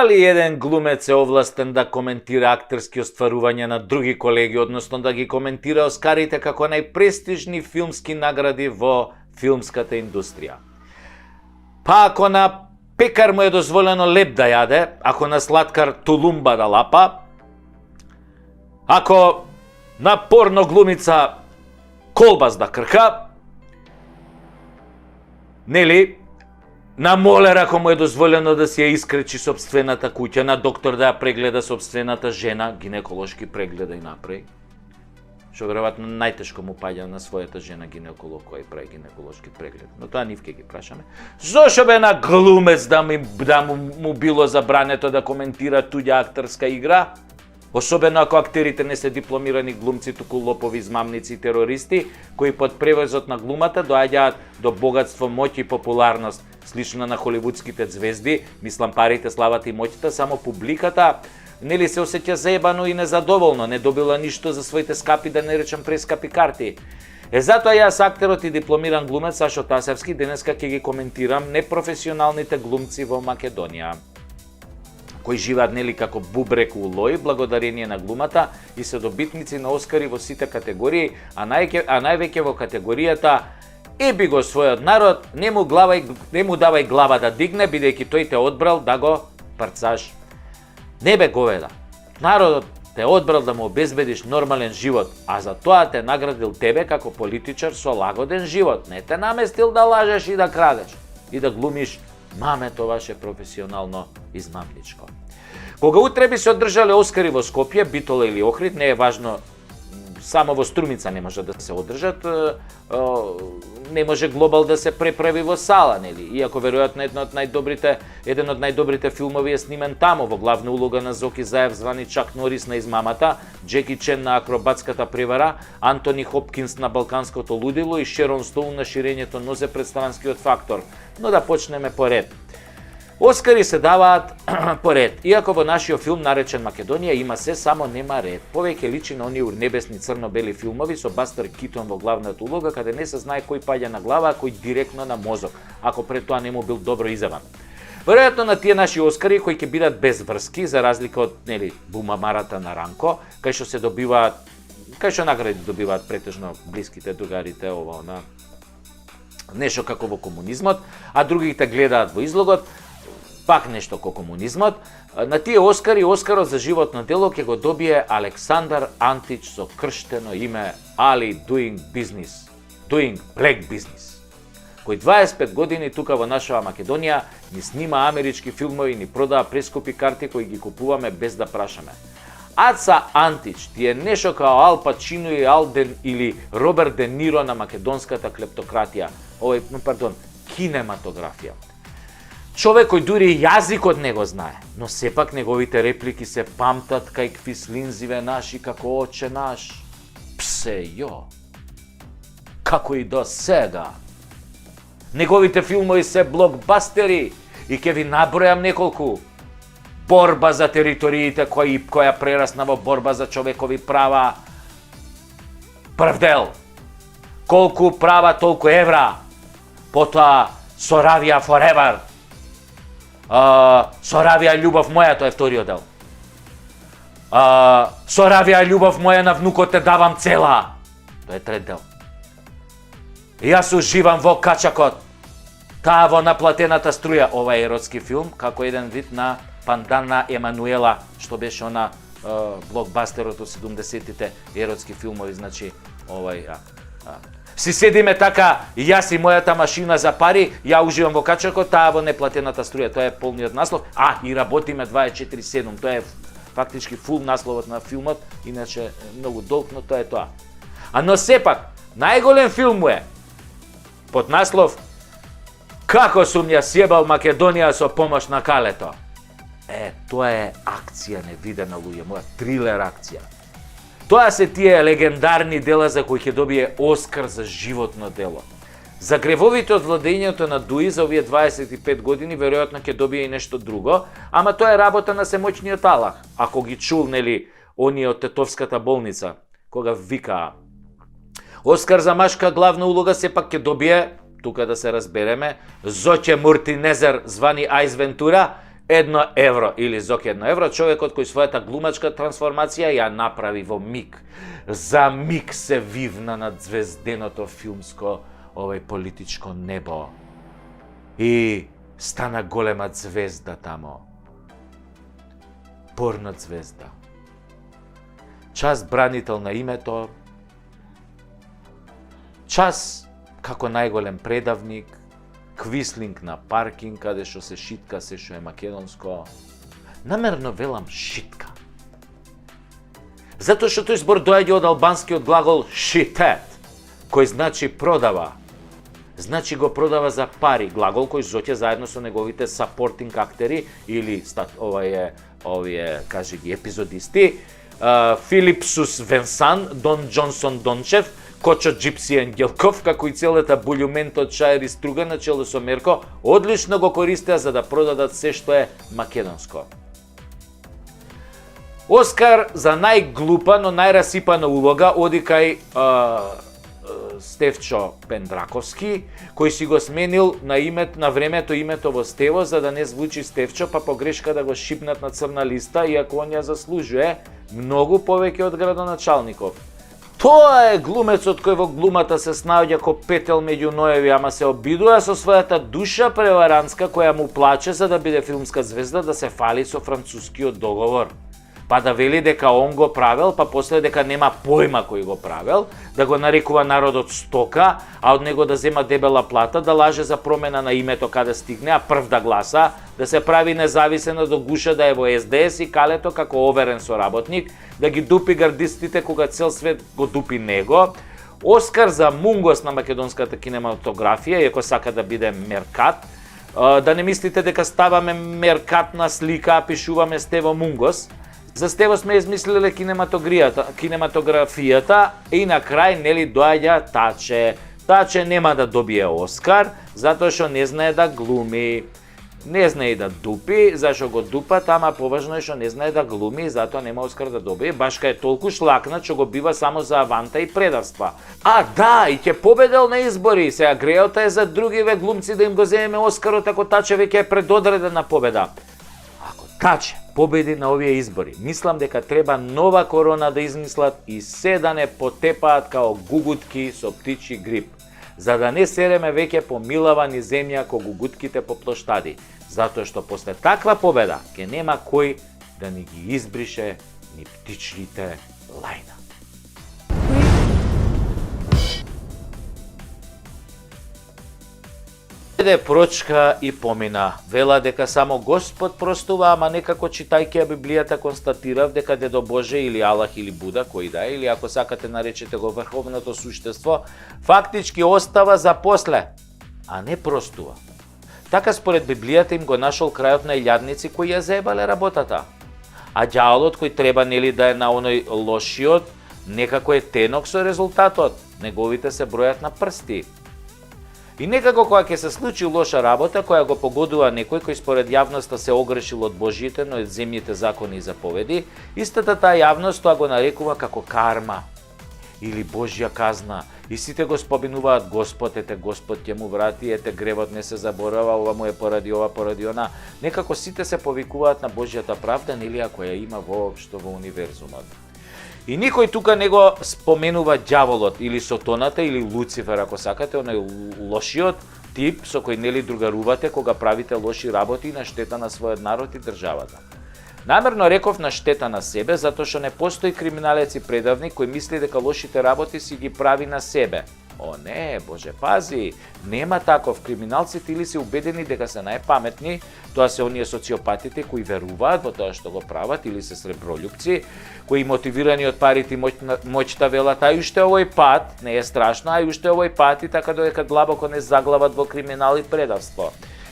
Дали еден глумец е овластен да коментира актерски остварувања на други колеги, односно да ги коментира Оскарите како најпрестижни филмски награди во филмската индустрија? Па ако на пекар му е дозволено леп да јаде, ако на слаткар тулумба да лапа, ако на порно глумица колбас да крка, нели, на молер ако му е дозволено да си ја искречи собствената куќа, на доктор да ја прегледа собствената жена, гинеколошки преглед да ја направи, што веројатно најтешко му паѓа на својата жена гинеколог кој прави гинеколошки преглед. Но тоа нив ке ги прашаме. Зошто бе на глумец да му било забрането да коментира туѓа актерска игра? Особено ако актерите не се дипломирани глумци, туку лопови, измамници и терористи, кои под превозот на глумата доаѓаат до богатство, моќ и популарност, слично на холивудските звезди, мислам парите, славата и моќта, само публиката нели се осеќа заебано и незадоволно, не добила ништо за своите скапи, да не речам прескапи карти. Затоа јас, актерот и дипломиран глумец Сашо Тасевски, денеска ќе ги коментирам непрофесионалните глумци во Македонија, кои живеат нели како бубрек у лој, благодарение на глумата и се добитници на Оскари во сите категории, а највеќе во категоријата еби го својот народ, не му давај глава да дигне, бидејќи тој те одбрал да го парцаш. Не бе говеда, народот те одбрал да му обезбедиш нормален живот, а за тоа те наградил тебе како политичар со лагоден живот, не те наместил да лажеш и да крадеш и да глумиш мамето ваше професионално измамничко. Кога утре би се одржале Оскари во Скопје, Битола или Охрид, не е важно, само во Струмица не може да се одржат, не може Глобал да се преправи во сала, нели? Иако веројатно еден од најдобрите филмови е снимен таму, во главна улога на Зоки Заев звани Чак Норис на измамата, Джеки Чен на акробатската превара, Антони Хопкинс на балканското лудило и Шерон Стоун на ширењето нозе пред странскиот фактор. Но да почнеме по ред. Оскари се даваат по ред. Иако во нашиот филм наречен Македонија има се, само нема ред. Повеќе личи на оние урнебесни црно-бели филмови со Бастер Китон во главната улога, каде не се знае кој паѓа на глава, а кој директно на мозок, ако пред тоа не му бил добро изаван. Веројатно на тие наши Оскари кои ќе бидат без врски, за разлика од нели бумамарата на Ранко, кај што награди добиваат претежно блиските, другарите, ова она, нешто како во комунизмот, а другите гледаат во излогот, пак нешто како комунизмот. На тие Оскари, Оскарот за животно дело ќе го добие Александар Антич со крштено име Ali Doing Black Business, кој 25 години тука во нашава Македонија ни снима амерички филмови, ни продава прескупи карти кои ги купуваме без да прашаме. Аца Антич ти е нешто као Ал Пачино или Роберт Де Ниро на македонската клептократија, кинематографија. Човек кој дури јазикот не го знае, но сепак неговите реплики се памтат кај квислинзиве наши како Оче наш. Псе јо, како и до сега. Неговите филмови се блокбастери и ќе ви набројам неколку. Борба за териториите која прерасна во борба за човекови права. Прв дел. Колку права, толку евра. Потоа Соравија Forever. Соравија љубов моја, тоа е вториот дел. Соравија љубов моја, на внукот те давам цела. Тоа е трет дел. Јас уживам во качакот. Таа во наплатената струја. Ова е еротски филм, како еден вид на Пандана Емануела, што беше она блокбастерот од 70-тите, еротски филмови, значи Си седиме така, јас и мојата машина за пари, ја уживам во качакот, таа во неплатената струја, тоа е полниот наслов, и работиме 24/7, тоа е фактички фул насловот на филмот, иначе многу долг, но тоа е тоа. Но сепак, најголем филм му е под наслов Како сум ја сјебал Македонија со помош на Калето. Тоа е акција невидена, луѓе, моја трилер акција. Тоа се тие легендарни дела за кои ќе добие Оскар за животно дело. За гревовите од владењето на Дуи за овие 25 години веројатно ќе добие и нешто друго, ама тоа е работа на семоќниот Аллах. Ако ги чул, нели, оние од Тетовската болница, кога викаа. Оскар за машка главна улога сепак ќе добие, тука да се разбереме, Зоќе Муртинезер звани Ајс Вентура. 1 евро или Зок 1 евро, човекот кој својата глумачка трансформација ја направи во миг. За миг се вивна над звезденото филмско политичко небо. И стана голема звезда тамо. Порно звезда. Час бранител на името, час како најголем предавник, квислинг на паркинг, каде што се шитка се што е македонско. Намерно велам шитка. Затоа што тој збор доаѓа од албанскиот глагол шитет, кој значи продава. Значи го продава за пари, глагол кој зоќе заедно со неговите сапортинг актери или овие кажи ги епизодисти, Филипсус Венсан, Дон Джонсон Дончев, Кочо Джипси Ангелков, како и целата булјумент од Шаер и Струга на чело со Мерко, одлично го користеа за да продадат се што е македонско. Оскар за најглупа, но најрасипана улога оди кај Стефчо Пендраковски, кој си го сменил на времето името во Стево за да не звучи Стефчо, па погрешка да го шипнат на црна листа, иако он ја заслужuje многу повеќе од градоначалников. Тоа е глумецот кој во глумата се снаоѓа ко петел меѓу ноеви, ама се обидува со својата душа преварантска која му плаче за да биде филмска звезда да се фали со францускиот договор. Па да вели дека он го правел, па после дека нема појма кој го правел, да го нарекува народот стока, а од него да зема дебела плата, да лаже за промена на името каде стигне, а прв да гласа, да се прави независен до гуша да е во СДС и калето како оверен соработник, да ги дупи гардистите кога цел свет го дупи него. Оскар за мунгос на македонската кинематографија, иако сака да биде меркат, да не мислите дека ставаме меркатна слика, а пишуваме Стево Мунгос. За Стево сме измислиле кинематографијата и на крај нели доаѓа Таче. Таче нема да добие Оскар, затоа што не знае да глуми. Не знае да дупи, зашо го дупа, тама поважно е што не знае да глуми, затоа нема Оскар да добие. Башка е толку шлакнат што го бива само за аванта и предавства. А да, и ќе победел на избори, сега грејота е за другиве глумци да им го земеме Оскарот ако Таче веќе е предодредена победа. Ако Таче победи на овие избори, мислам дека треба нова корона да измислат и се да не потепаат као гугутки со птичи грип, за да не сереме веќе по милава ни земја ко гугутките по плоштади, затоа што после таква победа ќе нема кој да ни ги избрише ни птичите лајна. Еде прочка и помина. Вела дека само Господ простува, ама некако читајќи ја Библијата констатирав дека Дедо Боже или Аллах или Буда, кој да е, или ако сакате наречете го врховното суштество, фактички остава за после, а не простува. Така според Библијата им го нашол крајот на илјадници кои ја заебале работата. А ѓаолот кој треба нели да е на оној лошиот, некако е тенок со резултатот. Неговите се бројат на прсти. И некако кога ќе се случи лоша работа, која го погодува некој кој според јавноста се огрешил од Божјите, но од земјите закони и заповеди, истата таа јавност тоа го нарекува како карма или Божја казна. И сите го споминуваат Господ, ете Господ ќе му врати, ете гревот не се заборава, ова му е поради ова, поради она. Некако сите се повикуваат на Божјата правда, нели ако ја има воопшто во универзумот. И никој тука не го споменува ѓаволот или Сотоната или Луцифер, ако сакате, оној лошиот тип со кој нели другарувате кога правите лоши работи на штета на својот народ и државата. Намерно реков на штета на себе, затоа што не постои криминалец и предавник кој мисли дека лошите работи си ги прави на себе. О не, Боже пази, нема таков. Криминалците или се убедени дека се најпаметни, тоа се оние социопатите кои веруваат во тоа што го прават, или се сребролюбци, кои мотивирани од парите и моќта велат, а уште овој пат, не е страшно, а уште овој пат и така додека длабоко не заглават во криминал и предавство.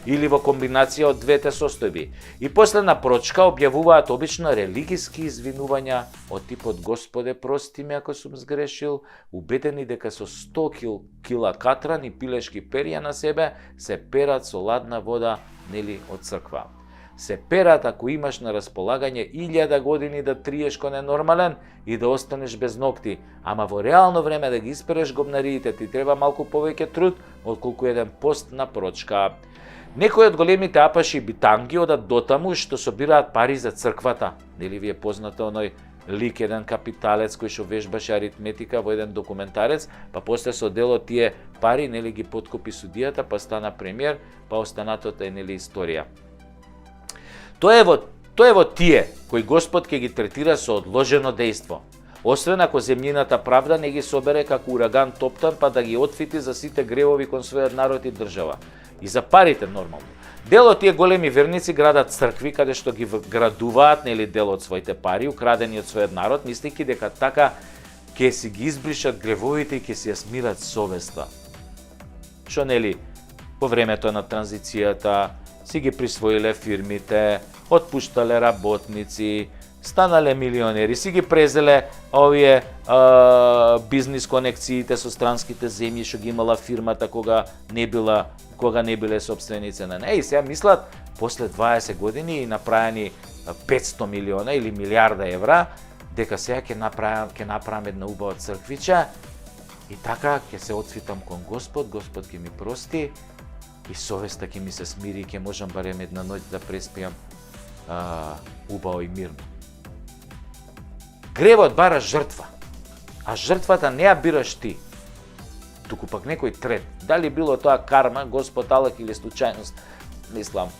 Или во комбинација од двете состојби. И после на прочка објавуваат обично религиски извинувања од типот Господе прости ме ако сум сгрешил, убедени дека со 100 кила катран и пилешки перија на себе се перат со ладна вода, нели, од црква. Се перат ако имаш на располагање 1000 години да триеш ко ненормален и да останеш без ногти, ама во реално време да ги испереш гобнариите ти треба малку повеќе труд отколку еден пост на прочка. Некои од големите апаши битанги одат дотаму што собираат пари за црквата. Нели ви е познато оној лик, еден капиталец кој што вежбаше аритметика во еден документарец, па после со дело тие пари, нели ги подкупи судијата, па стана премиер, па останатото е нели историја. Тоа е во тие кои Господ ќе ги третира со одложено дејство. Освен ако земјината правда не ги собере како ураган топтан, па да ги отфити за сите гревови кон својот народ и држава. И за парите нормално. Дел од тие големи верници градат цркви каде што ги градуваат нели дел од своите пари украдени од својот народ, мислејќи дека така ќе си ги избришат гревовите и ќе си ја смират совеста. Што нели по времето на транзицијата си ги присвоиле фирмите, отпуштале работници, станале милионери, си ги презеле овие бизнис конекциите со странските земји што ги имала фирмата кога не биле собственици на неа. И сега мислат, после 20 години и направени 500 милиона или милиарда евра, дека сега ќе направам една убава црквича и така ќе се отфитам кон Господ, Господ ќе ми прости и совеста ќе ми се смири и ќе можам барем една ноќ да преспијам убаво и мирно. Гревот бара жртва, а жртвата не ја бираш ти, туку пак некој трет. Дали било тоа карма, Господ Аллах или случајност? Мислам,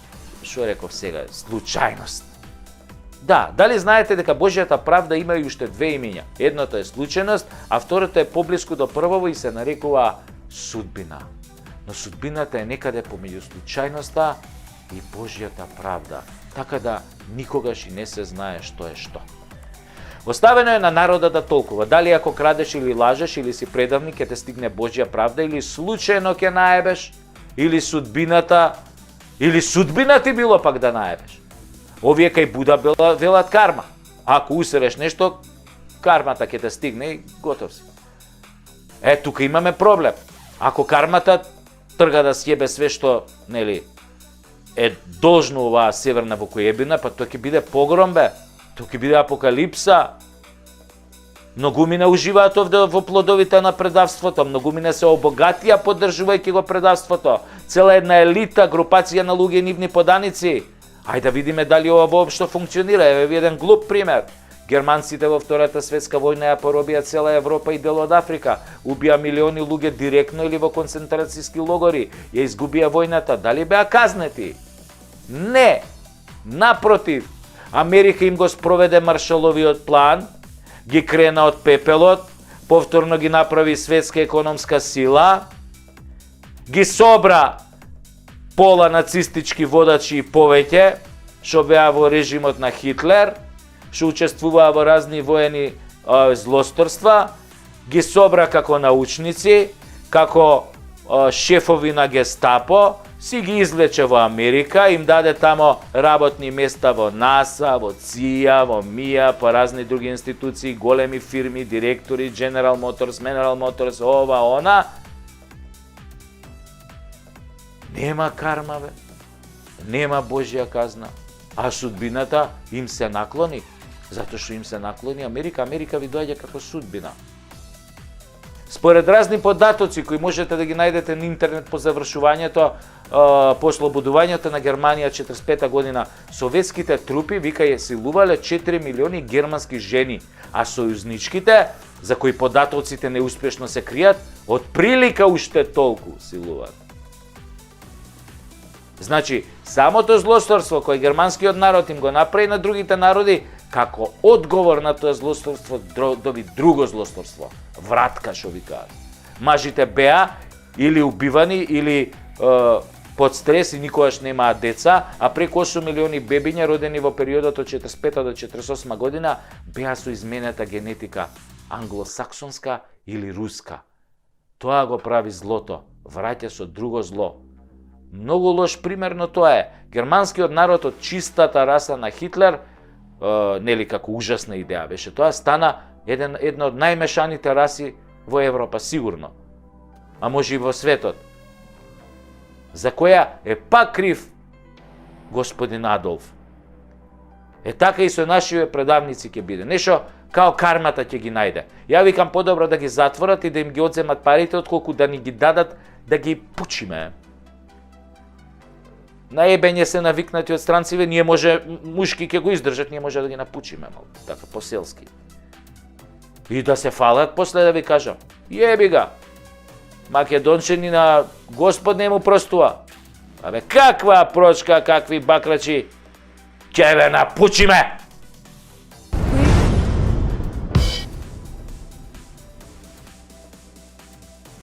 што реков сега, случајност. Да, дали знаете дека Божјата правда има и уште две имиња? Едното е случајност, а второто е поблиску до првово и се нарекува судбина. Но судбината е некаде помеѓу случајноста и Божјата правда, така да никогаш и не се знае што е што. Оставено е на народа да толкува, дали ако крадеш или лажеш или си предавник ќе те стигне Божја правда или случајно ќе наебеш, или судбината ти било пак да наебеш. Овие кај Буда велат карма. Ако усереш нешто, кармата ќе те стигне и готов си. Тука имаме проблем. Ако кармата трга да сјебе све што, нели, е должно оваа северна вокојебина, па тоа ќе биде погром, бе. Тоа ќе биде апокалипса. Многумина уживаат овде во плодовите на предавството, многумина се обогатија поддржувајќи го предавството. Цела една елита, групација на луѓе нивни поданици. Ајде да видиме дали ова воопшто функционира. Еве ви еден глуп пример. Германците во Втората светска војна ја поробија цела Европа и дел од Африка. Убија милиони луѓе директно или во концентрацијски логори. Ја изгубија војната. Дали беа казнети? Не. Напротив, Америка им го спроведе Маршаловиот план, ги крена од пепелот, повторно ги направи светска економска сила, ги собра пола нацистички водачи и повеќе, што беа во режимот на Хитлер, што учествуваа во разни воени злосторства, ги собра како научници, како шефови на Гестапо, си ги извлече во Америка, им даде тамо работни места во НАСА, во ЦИА, во МИА, по разни други институции, големи фирми, директори, General Motors, ова, она. Нема карма, бе. Нема Божја казна. А судбината им се наклони. Затоа што им се наклони Америка. Америка ви доаѓа како судбина. Според разни податоци кои можете да ги најдете на интернет по завршувањето, по ослободувањето на Германија 45 година, советските трупи вика ја силувале 4 милиони германски жени, а сојузничките, за кои податоците неуспешно се кријат, од прилика уште толку силуваат. Значи, самото злосторство кој германскиот народ им го направи на другите народи, како одговор на тоа злосторство доби друго злосторство. Вратка, што викаат. Мажите беа или убивани, или под стрес и никогаш немаат деца, а преку 8 милиони бебиња родени во периодот од 45 до 48 година беа со изменета генетика, англосаксонска или руска. Тоа го прави злото, враќа со друго зло. Многу лош пример на тоа е. Германскиот народ од чистата раса на Хитлер, нели како ужасна идеја беше тоа, стана една од најмешаните раси во Европа, сигурно. А може и во светот. За која е пак крив господин Адолф. Така и со нашите предавници ќе биде. Нешто као кармата ќе ги најде. Ја викам подобро да ги затворат и да им ги одземат парите, отколку да ни ги дадат да ги пучиме. На ебење се навикнати од странциве, ние може, мушки ќе го издржат, ние може да ги напучиме, мал, така поселски. И да се фалат, после да ви кажам, јеби га, македончани на Господ не му простува. Абе, каква прочка, какви бакрачи, ќе ве напучиме!